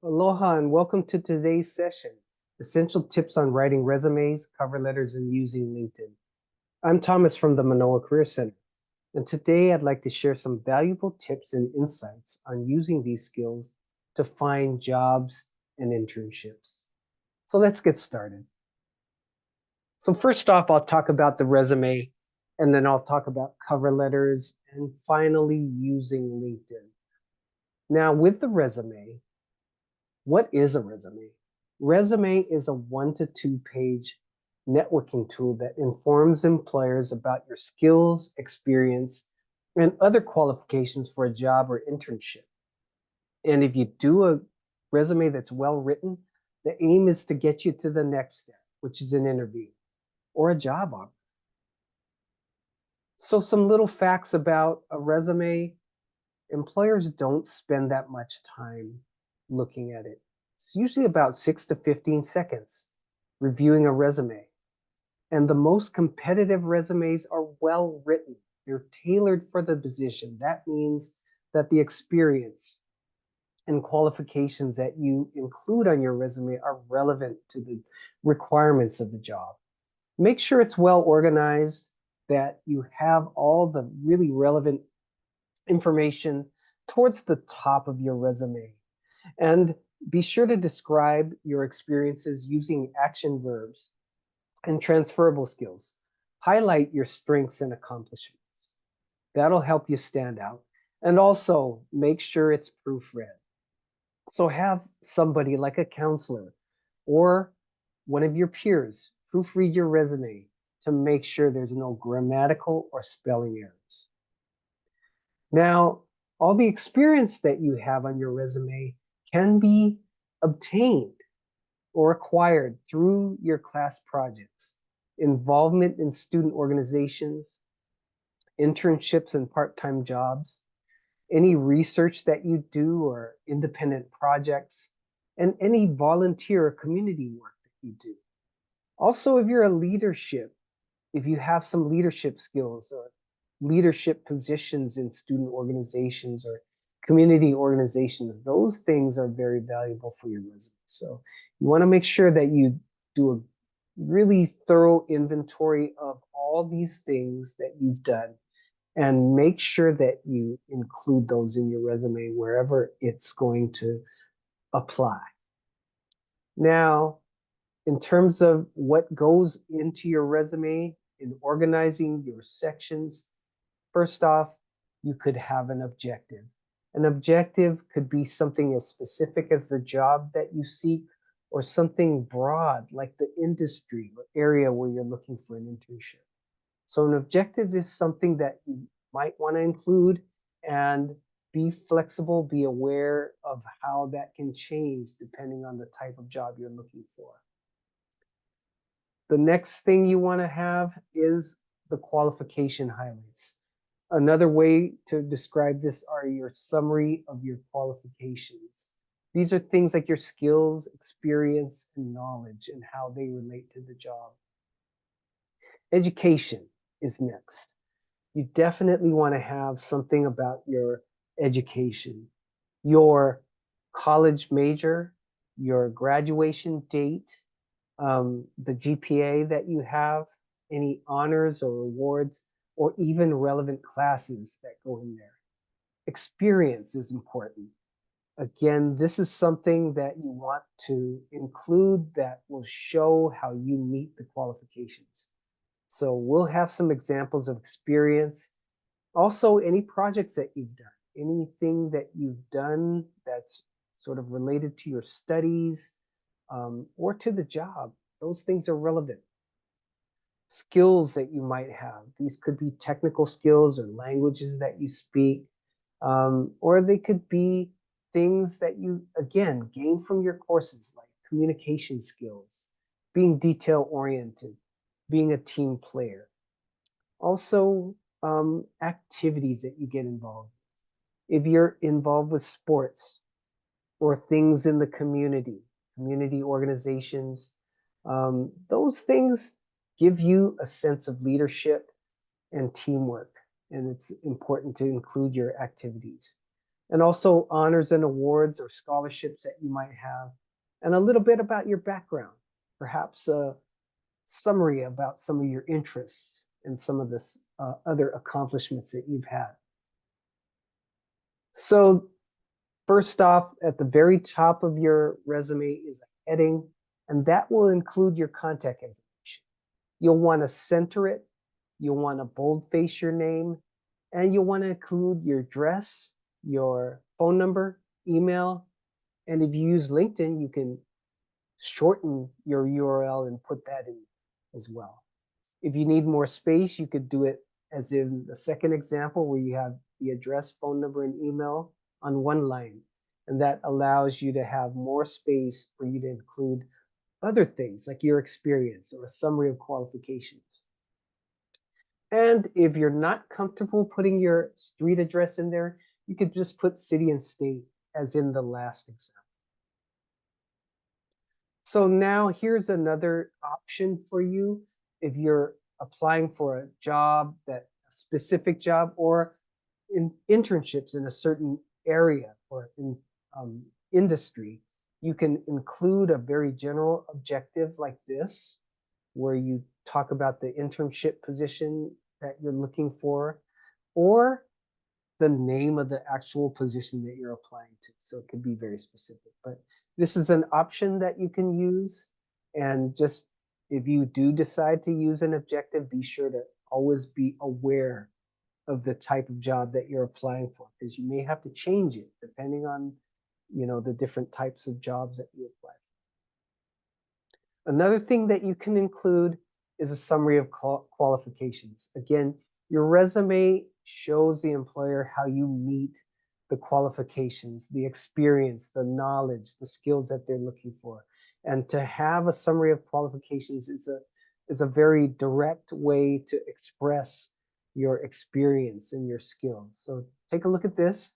Aloha and welcome to today's session, Essential Tips on Writing Resumes, Cover Letters, and Using LinkedIn. I'm Thomas from the Manoa Career Center, and today I'd like to share some valuable tips and insights on using these skills to find jobs and internships. So let's get started. So first off, I'll talk about the resume, and then I'll talk about cover letters, and finally using LinkedIn. Now with the resume, what is a resume? Resume is a 1 to 2 page networking tool that informs employers about your skills, experience, and other qualifications for a job or internship. And if you do a resume that's well written, the aim is to get you to the next step, which is an interview or a job offer. So some little facts about a resume. Employers don't spend that much time looking at it. It's usually about 6 to 15 seconds reviewing a resume. And the most competitive resumes are well written. They're tailored for the position. That means that the experience and qualifications that you include on your resume are relevant to the requirements of the job. Make sure it's well organized, that you have all the really relevant information towards the top of your resume. And be sure to describe your experiences using action verbs and transferable skills. Highlight your strengths and accomplishments. That'll help you stand out. And also make sure it's proofread. So have somebody like a counselor or one of your peers proofread your resume to make sure there's no grammatical or spelling errors. Now, all the experience that you have on your resume can be obtained or acquired through your class projects, involvement in student organizations, internships and part-time jobs, any research that you do or independent projects, and any volunteer or community work that you do. Also, if you're a leadership, if you have some leadership skills or leadership positions in student organizations or community organizations, those things are very valuable for your resume. So you want to make sure that you do a really thorough inventory of all these things that you've done and make sure that you include those in your resume wherever it's going to apply. Now, in terms of what goes into your resume in organizing your sections, first off, you could have an objective. An objective could be something as specific as the job that you seek or something broad like the industry or area where you're looking for an internship. So an objective is something that you might want to include and be flexible, be aware of how that can change depending on the type of job you're looking for. The next thing you want to have is the qualification highlights. Another way to describe this are your summary of your qualifications. These are things like your skills, experience, and knowledge and how they relate to the job. Education is next. You definitely want to have something about your education, your college major, your graduation date, the GPA that you have, any honors or awards, or even relevant classes that go in there. Experience is important. Again, this is something that you want to include that will show how you meet the qualifications. So we'll have some examples of experience. Also, any projects that you've done, anything that you've done that's sort of related to your studies or to the job, those things are relevant. Skills that you might have. These could be technical skills or languages that you speak, or they could be things that you, again, gain from your courses like communication skills, being detail oriented, being a team player. Also, activities that you get involved with. If you're involved with sports or things in the community organizations, those things give you a sense of leadership and teamwork, and it's important to include your activities. and also honors and awards or scholarships that you might have, and a little bit about your background, perhaps a summary about some of your interests and some of the other accomplishments that you've had. So first off, at the very top of your resume is a heading, and that will include your contact information. You'll want to center it, you'll want to boldface your name, and you'll want to include your address, your phone number, email, and if you use LinkedIn, you can shorten your URL and put that in as well. If you need more space, you could do it as in the second example where you have the address, phone number, and email on one line. And that allows you to have more space for you to include other things like your experience or a summary of qualifications. And if you're not comfortable putting your street address in there, you could just put city and state as in the last example. So now here's another option for you. If you're applying for a job, a specific job, or in internships in a certain area or in industry, you can include a very general objective like this, where you talk about the internship position that you're looking for, or the name of the actual position that you're applying to. So it could be very specific, but this is an option that you can use. And just if you do decide to use an objective, be sure to always be aware of the type of job that you're applying for, because you may have to change it depending on, the different types of jobs that you apply for. Another thing that you can include is a summary of qualifications. Again, your resume shows the employer how you meet the qualifications, the experience, the knowledge, the skills that they're looking for. And to have a summary of qualifications is a very direct way to express your experience and your skills. So take a look at this.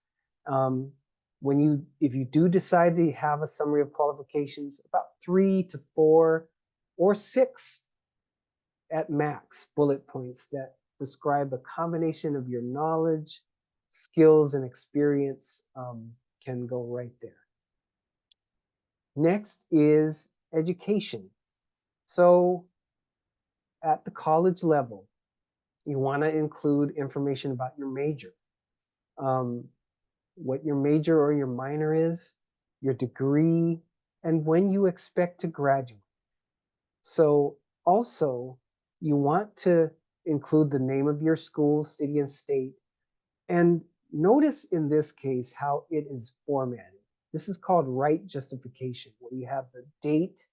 If you do decide to have a summary of qualifications, about 3 to 4 or 6 at max bullet points that describe a combination of your knowledge, skills, and experience can go right there. Next is education. So at the college level, you want to include information about your major, what your major or your minor is, your degree, and when you expect to graduate. So also, you want to include the name of your school, city, and state. And notice in this case how it is formatted. This is called right justification, where you have the date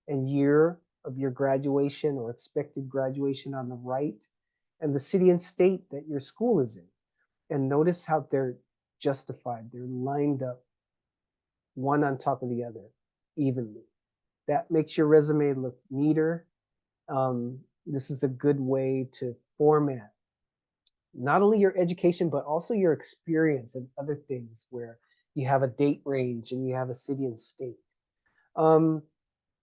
and year of your graduation or expected graduation on the right, and the city and state that your school is in. And notice how they're justified. They're lined up one on top of the other evenly. That makes your resume look neater. This is a good way to format not only your education, but also your experience and other things where you have a date range and you have a city and state.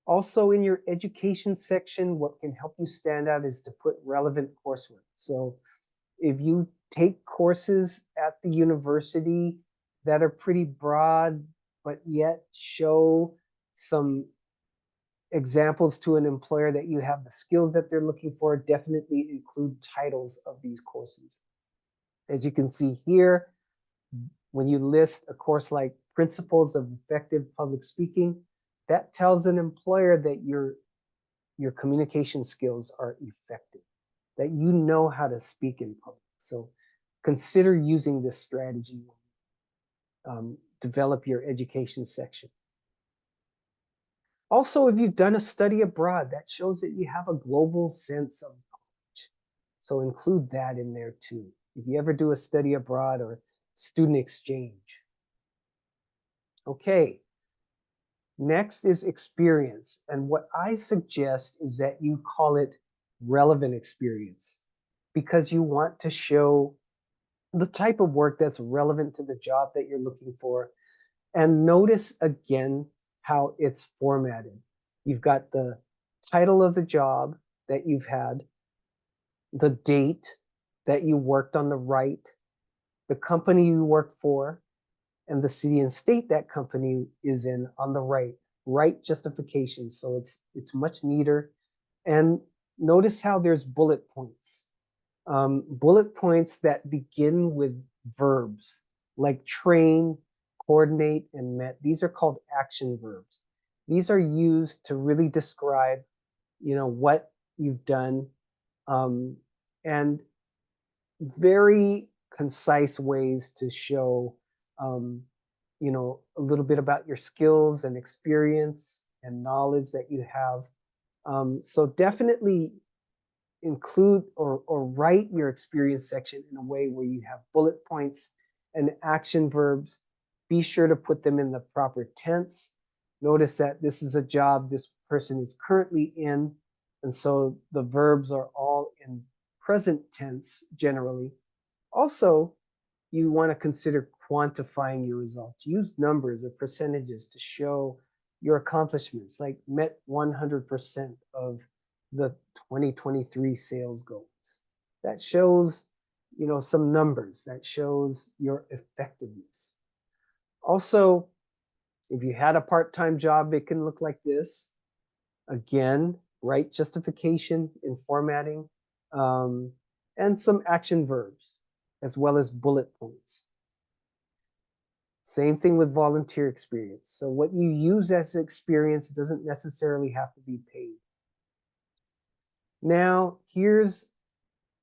Also in your education section, what can help you stand out is to put relevant coursework. So if you take courses at the university that are pretty broad, but yet show some examples to an employer that you have the skills that they're looking for, definitely include titles of these courses. As you can see here, when you list a course like Principles of Effective Public Speaking, that tells an employer that your communication skills are effective, that you know how to speak in public. So consider using this strategy. Develop your education section. Also, if you've done a study abroad, that shows that you have a global sense of knowledge. So include that in there too. If you ever do a study abroad or student exchange. Okay, next is experience. And what I suggest is that you call it relevant experience, because you want to show the type of work that's relevant to the job that you're looking for. And notice again how it's formatted. You've got the title of the job that you've had, the date that you worked on the right, the company you worked for, and the city and state that company is in on the right. Right justification. So it's much neater. And notice how there's bullet points. Bullet points that begin with verbs like train, coordinate, and met. These are called action verbs. These are used to really describe, what you've done, and very concise ways to show, a little bit about your skills and experience and knowledge that you have. So definitely include or write your experience section in a way where you have bullet points and action verbs. Be sure to put them in the proper tense. Notice that this is a job this person is currently in, and so the verbs are all in present tense generally. Also, you want to consider quantifying your results. Use numbers or percentages to show your accomplishments, like met 100% of the 2023 sales goals. That shows, some numbers. That shows your effectiveness. Also, if you had a part-time job, it can look like this. Again, write justification in formatting, and some action verbs, as well as bullet points. Same thing with volunteer experience. So what you use as experience doesn't necessarily have to be paid. Now, here's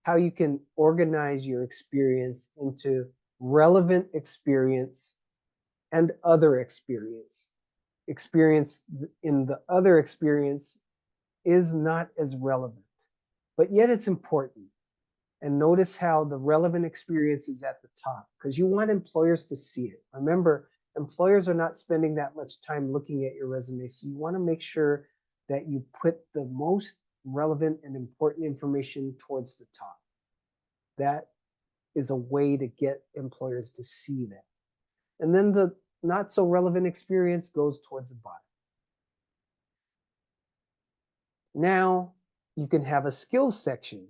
how you can organize your experience into relevant experience and other experience. Experience in the other experience is not as relevant, but yet it's important. And notice how the relevant experience is at the top, because you want employers to see it. Remember, employers are not spending that much time looking at your resume, so you want to make sure that you put the most relevant and important information towards the top. That is a way to get employers to see that. And then the not so relevant experience goes towards the bottom. Now you can have a skills section.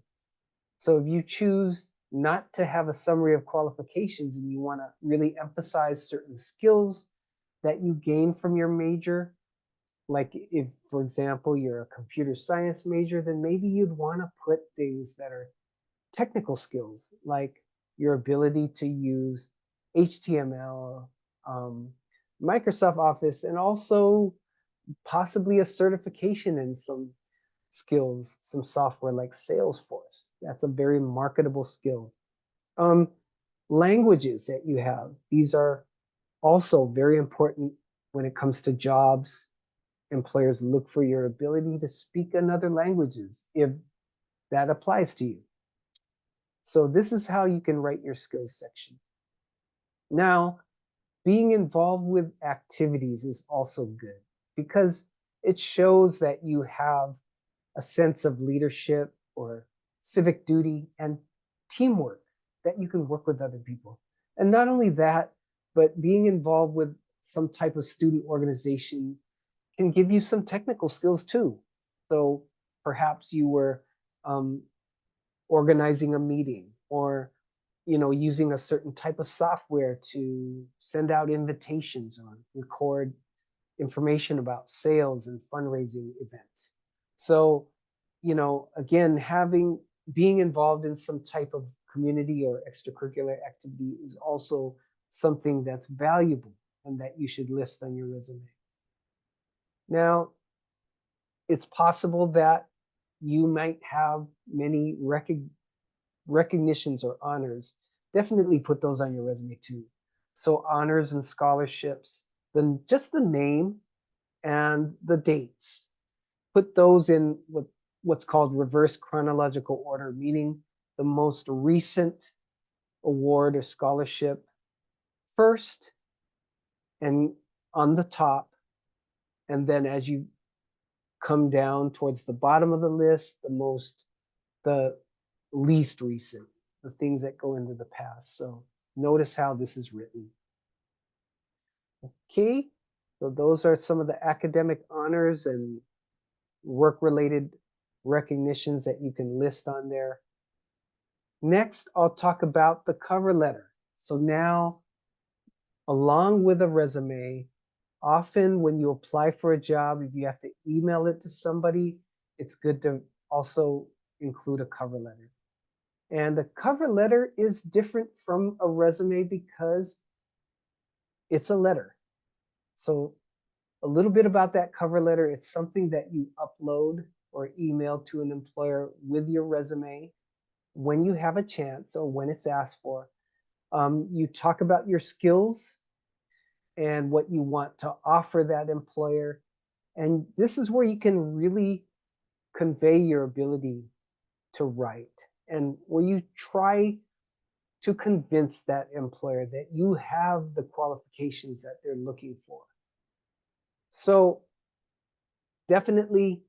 So if you choose not to have a summary of qualifications and you want to really emphasize certain skills that you gain from your major, like if, for example, you're a computer science major, then maybe you'd want to put things that are technical skills, like your ability to use HTML, Microsoft Office, and also possibly a certification in some skills, some software like Salesforce. That's a very marketable skill. Languages that you have, these are also very important when it comes to jobs. Employers look for your ability to speak another languages if that applies to you. So this is how you can write your skills section. Now, being involved with activities is also good because it shows that you have a sense of leadership or civic duty and teamwork, that you can work with other people. And not only that, but being involved with some type of student organization can give you some technical skills too. So perhaps you were organizing a meeting, or using a certain type of software to send out invitations or record information about sales and fundraising events. So, again, being involved in some type of community or extracurricular activity is also something that's valuable and that you should list on your resume. Now, it's possible that you might have many recognitions or honors. Definitely put those on your resume too. So honors and scholarships, then just the name and the dates. Put those in what's called reverse chronological order, meaning the most recent award or scholarship first and on the top. And then as you come down towards the bottom of the list, the least recent, the things that go into the past. So notice how this is written. Okay, so those are some of the academic honors and work-related recognitions that you can list on there. Next, I'll talk about the cover letter. So now along with a resume. Often when you apply for a job, if you have to email it to somebody, it's good to also include a cover letter. And a cover letter is different from a resume because it's a letter. So a little bit about that cover letter, it's something that you upload or email to an employer with your resume when you have a chance or when it's asked for. You talk about your skills and what you want to offer that employer. And this is where you can really convey your ability to write and where you try to convince that employer that you have the qualifications that they're looking for. So definitely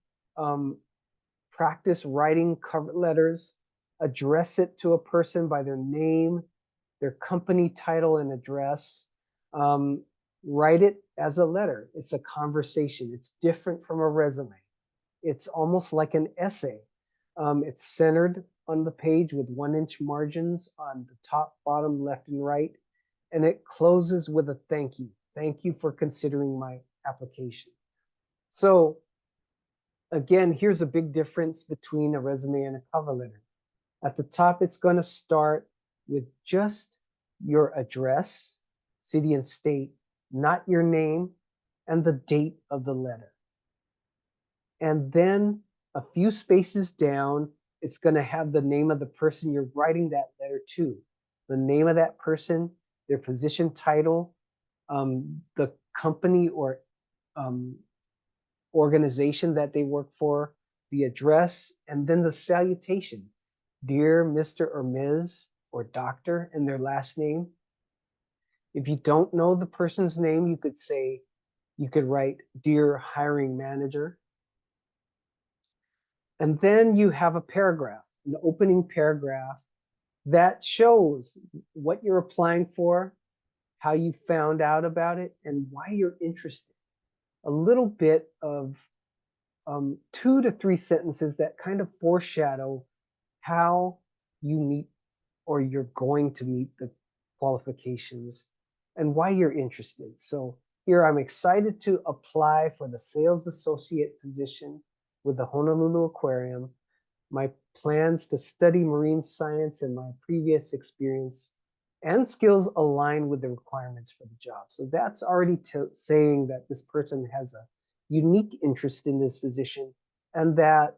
practice writing cover letters, address it to a person by their name, their company title and address. Um, Write it as a letter. It's a conversation. It's different from a resume. It's almost like an essay. It's centered on the page with 1-inch margins on the top, bottom, left, and right. And it closes with a thank you. Thank you for considering my application. So again, here's a big difference between a resume and a cover letter. At the top, it's going to start with just your address, city and state, not your name, and the date of the letter. And then a few spaces down, it's going to have the name of the person you're writing that letter to, the name of that person, their position title, the company or organization that they work for, the address, and then the salutation. Dear Mr. or Ms. or Doctor and their last name. If you don't know the person's name, you could write Dear Hiring Manager. And then you have a paragraph, an opening paragraph that shows what you're applying for, how you found out about it, and why you're interested. A little bit of 2 to 3 sentences that kind of foreshadow how you meet or you're going to meet the qualifications and why you're interested. So here I'm excited to apply for the sales associate position with the Honolulu Aquarium. My plans to study marine science and my previous experience and skills align with the requirements for the job. So that's already saying that this person has a unique interest in this position and that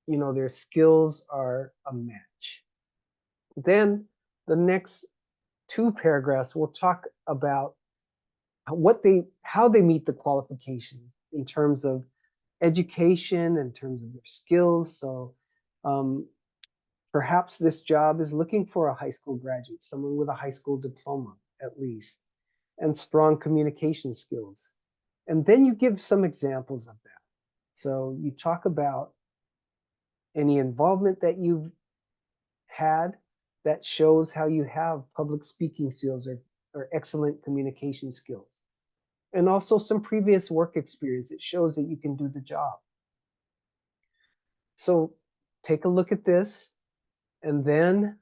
their skills are a match. Then the next 2 paragraphs will talk about how they meet the qualification in terms of education, in terms of their skills. So perhaps this job is looking for a high school graduate, someone with a high school diploma at least, and strong communication skills. And then you give some examples of that. So you talk about any involvement that you've had that shows how you have public speaking skills or excellent communication skills. And also some previous work experience that shows that you can do the job. So take a look at this, and then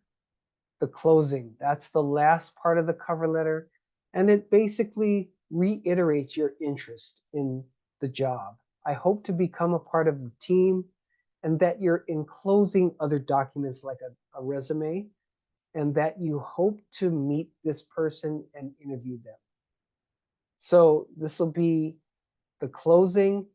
the closing. That's the last part of the cover letter, and it basically reiterates your interest in the job. I hope to become a part of the team, and that you're enclosing other documents like a resume, and that you hope to meet this person and interview them. So this will be the closing.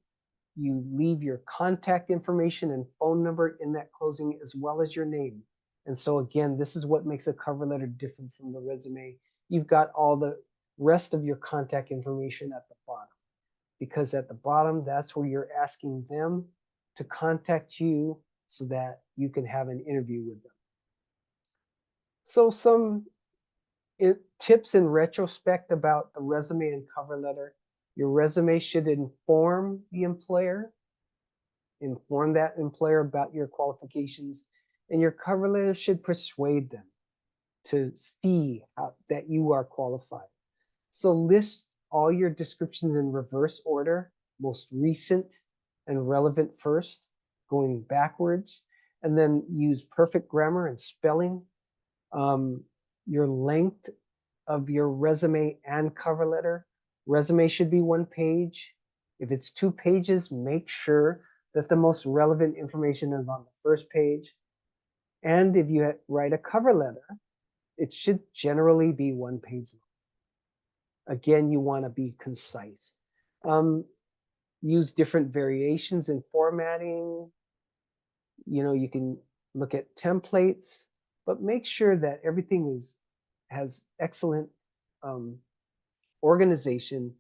You leave your contact information and phone number in that closing as well as your name. And so again, this is what makes a cover letter different from the resume. You've got all the rest of your contact information at the bottom, because at the bottom, that's where you're asking them to contact you so that you can have an interview with them. So some tips in retrospect about the resume and cover letter. Your resume should inform the employer, inform that employer about your qualifications, and your cover letter should persuade them to see that you are qualified. So list all your descriptions in reverse order, most recent and relevant first, going backwards, and then use perfect grammar and spelling. Your length of your resume and cover letter. Resume should be 1 page. If it's 2 pages, make sure that the most relevant information is on the first page. And if you write a cover letter, it should generally be 1 page long. Again, you want to be concise. Use different variations in formatting. You can look at templates, but make sure that everything has excellent organization,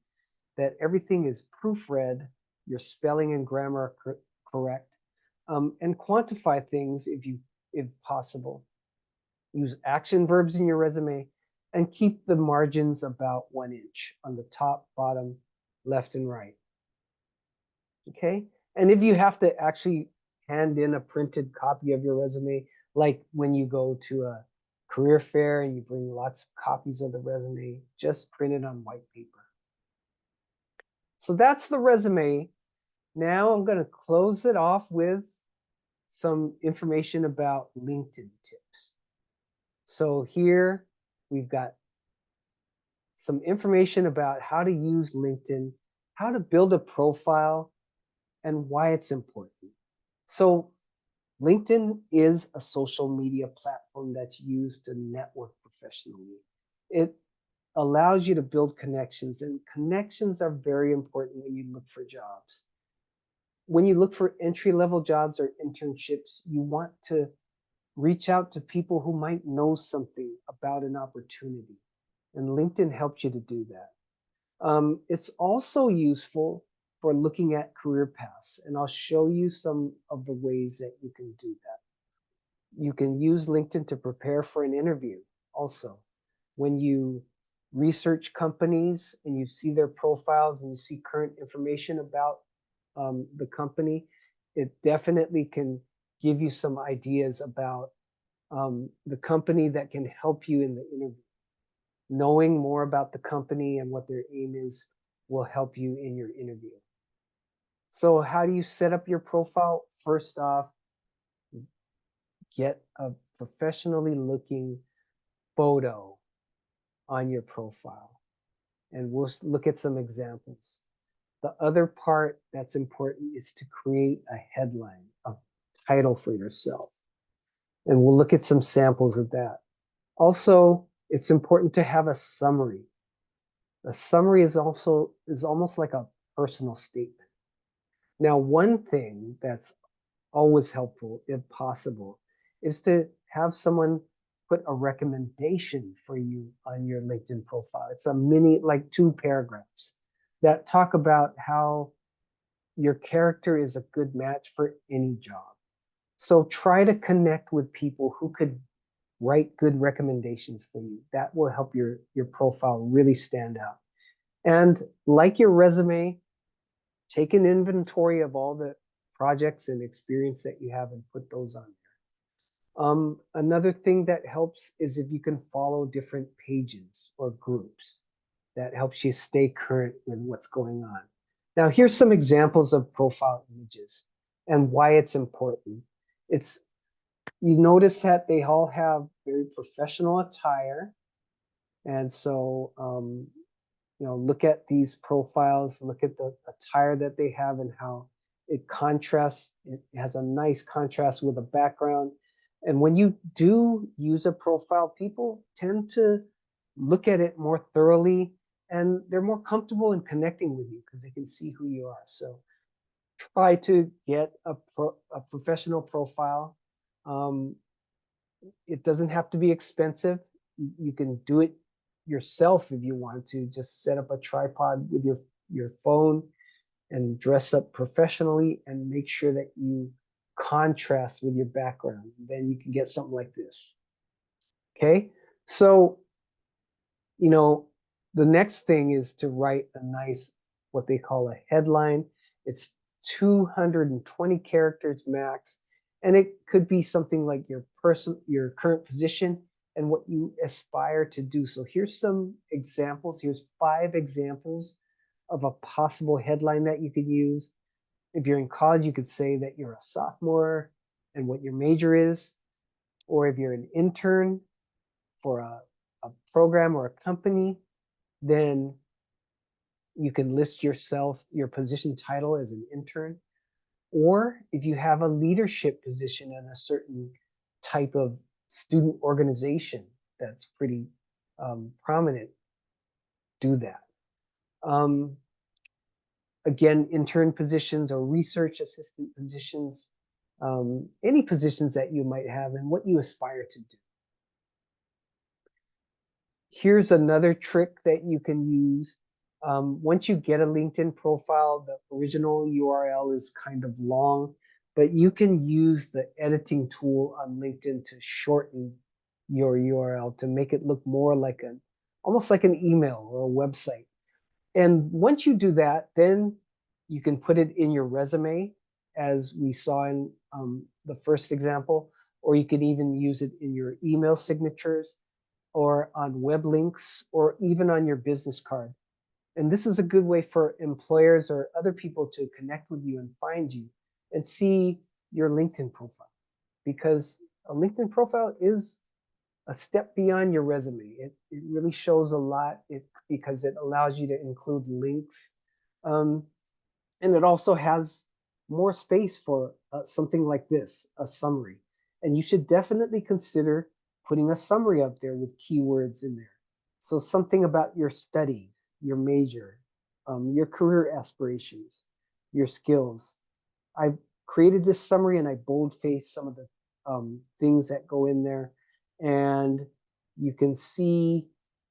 that everything is proofread, your spelling and grammar are correct, and quantify things if possible. Use action verbs in your resume and keep the margins about 1 inch on the top, bottom, left, and right. Okay? And if you have to actually hand in a printed copy of your resume, like when you go to a career fair and you bring lots of copies of the resume, just print it on white paper. So that's the resume. Now I'm going to close it off with some information about LinkedIn tips. So here we've got some information about how to use LinkedIn, how to build a profile, and why it's important. So LinkedIn is a social media platform that's used to network professionally. It allows you to build connections, and connections are very important when you look for jobs. When you look for entry-level jobs or internships, you want to reach out to people who might know something about an opportunity, and LinkedIn helps you to do that. It's also useful for looking at career paths, and I'll show you some of the ways that you can do that. You can use LinkedIn to prepare for an interview also. When you research companies and you see their profiles and you see current information about the company, it definitely can give you some ideas about the company that can help you in the interview. Knowing more about the company and what their aim is will help you in your interview. So how do you set up your profile? First off, get a professionally looking photo on your profile. And we'll look at some examples. The other part that's important is to create a headline, a title for yourself. And we'll look at some samples of that. Also, it's important to have a summary. A summary is almost like a personal statement. Now, one thing that's always helpful, if possible, is to have someone put a recommendation for you on your LinkedIn profile. It's a mini, like 2 paragraphs that talk about how your character is a good match for any job. So try to connect with people who could write good recommendations for you. That will help your profile really stand out. And like your resume, take an inventory of all the projects and experience that you have and put those on there. Another thing that helps is if you can follow different pages or groups. That helps you stay current with what's going on. Now, here's some examples of profile images and why it's important. You notice that they all have very professional attire. And so, look at these profiles, look at the attire that they have and how it contrasts. It has a nice contrast with the background. And when you do use a profile, people tend to look at it more thoroughly, and they're more comfortable in connecting with you because they can see who you are. So try to get a professional profile. It doesn't have to be expensive. You can do it yourself if you want to. Just set up a tripod with your phone and dress up professionally and make sure that you contrast with your background. Then you can get something like this. Okay, so the next thing is to write a nice, what they call a headline. It's 220 characters max, and it could be something like your current position and what you aspire to do. So here's some examples. Here's 5 examples of a possible headline that you could use. If you're in college, you could say that you're a sophomore and what your major is. Or if you're an intern for a a program or a company, then you can list yourself, your position title as an intern. Or if you have a leadership position in a certain type of student organization that's pretty prominent, do that. Again, intern positions or research assistant positions, any positions that you might have and what you aspire to do. Here's another trick that you can use. Once you get a LinkedIn profile, the original URL is kind of long, but you can use the editing tool on LinkedIn to shorten your URL to make it look more like almost like an email or a website. And once you do that, then you can put it in your resume, as we saw in the first example, or you can even use it in your email signatures or on web links or even on your business card. And this is a good way for employers or other people to connect with you and find you and see your LinkedIn profile, because a LinkedIn profile is a step beyond your resume. It really shows a lot because it allows you to include links. And it also has more space for something like this, a summary. And you should definitely consider putting a summary up there with keywords in there. So something about your studies, your major, your career aspirations, your skills. I've created this summary and I boldface some of the things that go in there. And you can see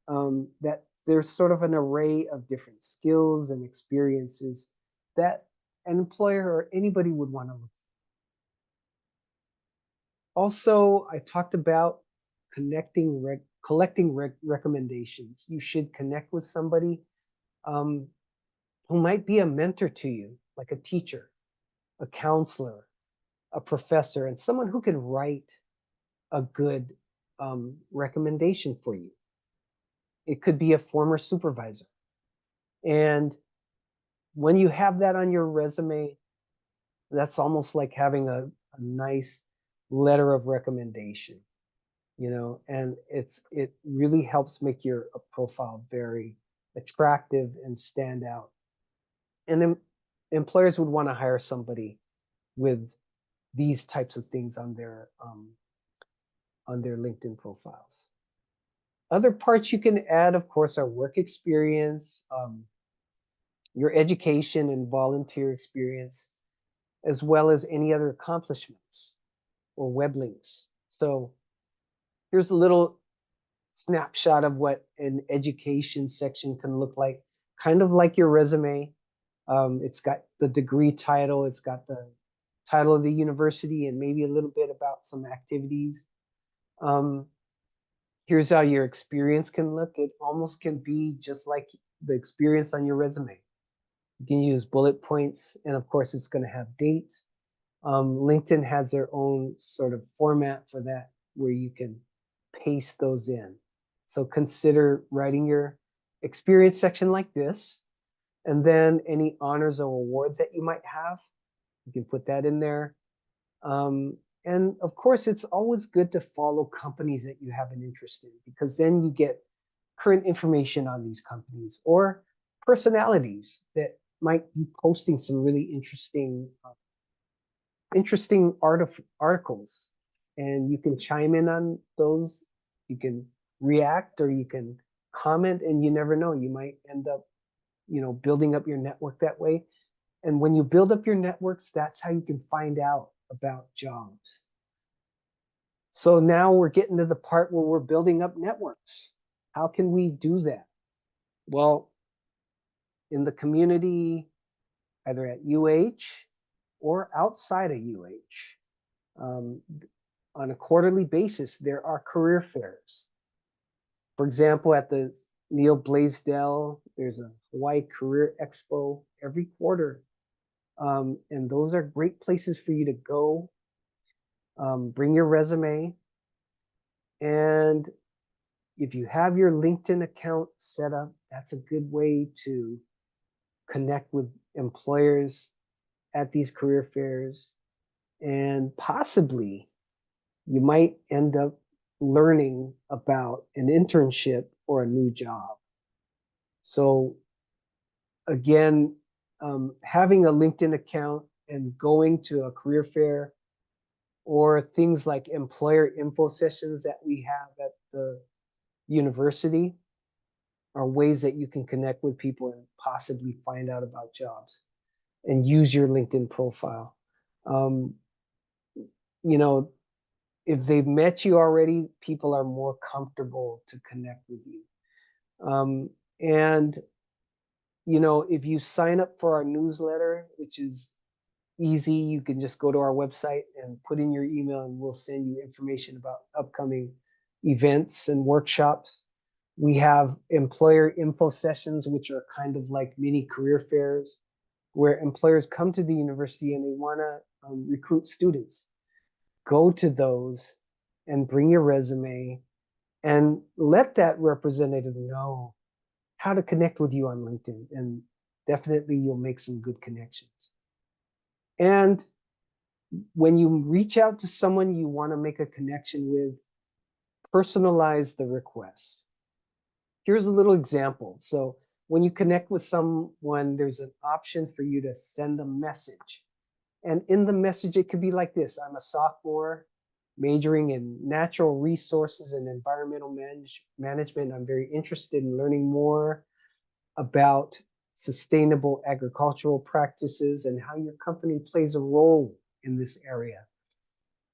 that there's sort of an array of different skills and experiences that an employer or anybody would want to look for. Also, I talked about collecting recommendations. You should connect with somebody who might be a mentor to you, like a teacher, a counselor, a professor, and someone who can write a good recommendation for you. It could be a former supervisor. And when you have that on your resume, that's almost like having a nice letter of recommendation, and it really helps make your profile very attractive and stand out. And then employers would want to hire somebody with these types of things on their LinkedIn profiles. Other parts you can add, of course, are work experience, your education and volunteer experience, as well as any other accomplishments or web links. So here's a little snapshot of what an education section can look like, kind of like your resume. It's got the degree title, it's got the title of the university, and maybe a little bit about some activities. Here's how your experience can look. It almost can be just like the experience on your resume. You can use bullet points, and of course, it's going to have dates. LinkedIn has their own sort of format for that, where you can paste those in. So consider writing your experience section like this, and then any honors or awards that you might have, you can put that in there. And of course, it's always good to follow companies that you have an interest in, because then you get current information on these companies or personalities that might be posting some really interesting articles, and you can chime in on those. You can react or you can comment, and you never know, you might end up building up your network that way. And when you build up your networks, that's how you can find out about jobs. So now we're getting to the part where we're building up networks. How can we do that? Well, in the community, either at UH or outside of UH, on a quarterly basis, there are career fairs. For example, at the Neil Blaisdell, there's a Hawaii Career Expo every quarter. And those are great places for you to go. Bring your resume. And if you have your LinkedIn account set up, that's a good way to connect with employers at these career fairs. And possibly you might end up learning about an internship or a new job. So again, having a LinkedIn account and going to a career fair or things like employer info sessions that we have at the university are ways that you can connect with people and possibly find out about jobs and use your LinkedIn profile. Um, you know, if they've met you already, people are more comfortable to connect with you. And, if you sign up for our newsletter, which is easy, you can just go to our website and put in your email and we'll send you information about upcoming events and workshops. We have employer info sessions, which are kind of like mini career fairs where employers come to the university and they want to recruit students. Go to those and bring your resume and let that representative know how to connect with you on LinkedIn. And definitely you'll make some good connections. And when you reach out to someone you want to make a connection with, personalize the request. Here's a little example. So when you connect with someone, there's an option for you to send a message. And in the message, it could be like this: I'm a sophomore majoring in natural resources and environmental management. I'm very interested in learning more about sustainable agricultural practices and how your company plays a role in this area.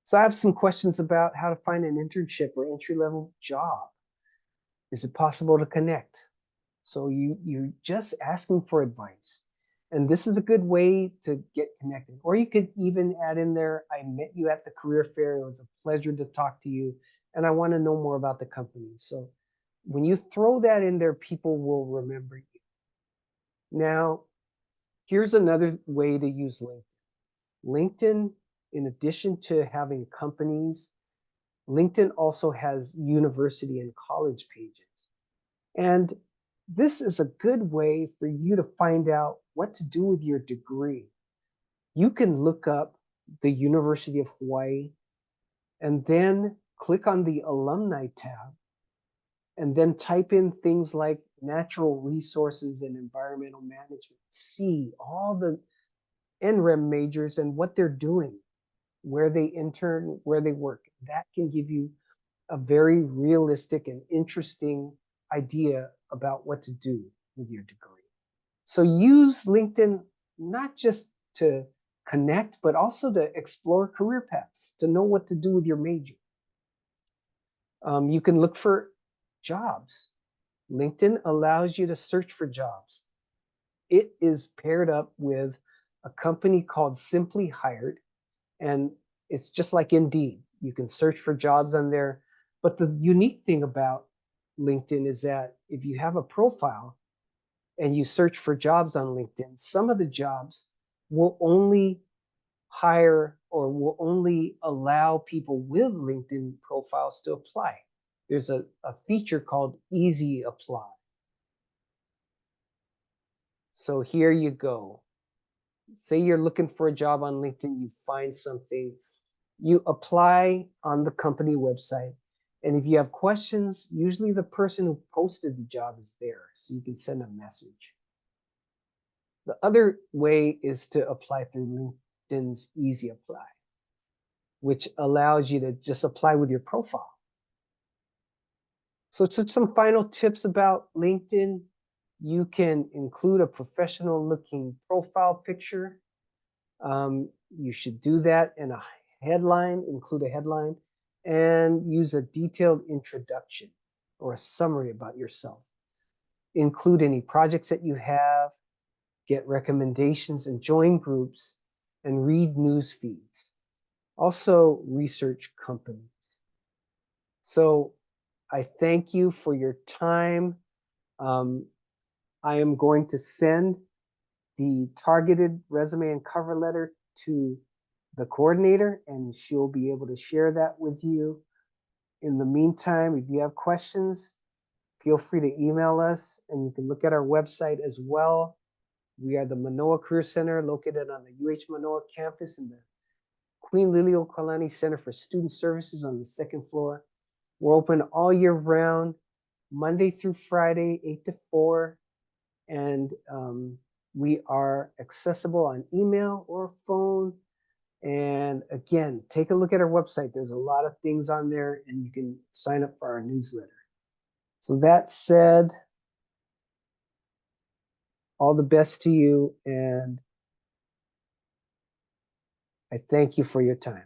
So I have some questions about how to find an internship or entry-level job. Is it possible to connect? So you're just asking for advice. And this is a good way to get connected. Or you could even add in there, I met you at the career fair. It was a pleasure to talk to you. And I want to know more about the company. So when you throw that in there, people will remember you. Now, here's another way to use LinkedIn. LinkedIn, in addition to having companies, LinkedIn also has university and college pages. And this is a good way for you to find out what to do with your degree. You can look up the University of Hawaii and then click on the alumni tab and then type in things like natural resources and environmental management. See all the NREM majors and what they're doing, where they intern, where they work. That can give you a very realistic and interesting idea about what to do with your degree. So use LinkedIn not just to connect, but also to explore career paths, to know what to do with your major. You can look for jobs. LinkedIn allows you to search for jobs. It is paired up with a company called Simply Hired, and it's just like Indeed. You can search for jobs on there. But the unique thing about LinkedIn is that if you have a profile and you search for jobs on LinkedIn, some of the jobs will only hire or will only allow people with LinkedIn profiles to apply. There's a feature called Easy Apply. So here you go. Say you're looking for a job on LinkedIn, you find something, you apply on the company website. And if you have questions, usually the person who posted the job is there, so you can send a message. The other way is to apply through LinkedIn's Easy Apply, which allows you to just apply with your profile. So some final tips about LinkedIn. You can include a professional looking profile picture. You should do that in a headline, include a headline, and use a detailed introduction or a summary about yourself. Include any projects that you have, get recommendations and join groups, and read news feeds. Also, research companies. So I thank you for your time. I am going to send the targeted resume and cover letter to the coordinator, and she'll be able to share that with you. In the meantime, if you have questions, feel free to email us, and you can look at our website as well. We are the Manoa Career Center, located on the UH Manoa campus in the Queen Liliuokalani Center for Student Services on the second floor. We're open all year round, Monday through Friday, 8 to 4. And we are accessible on email or phone. And again, take a look at our website. There's a lot of things on there, and you can sign up for our newsletter. So that said, all the best to you, and I thank you for your time.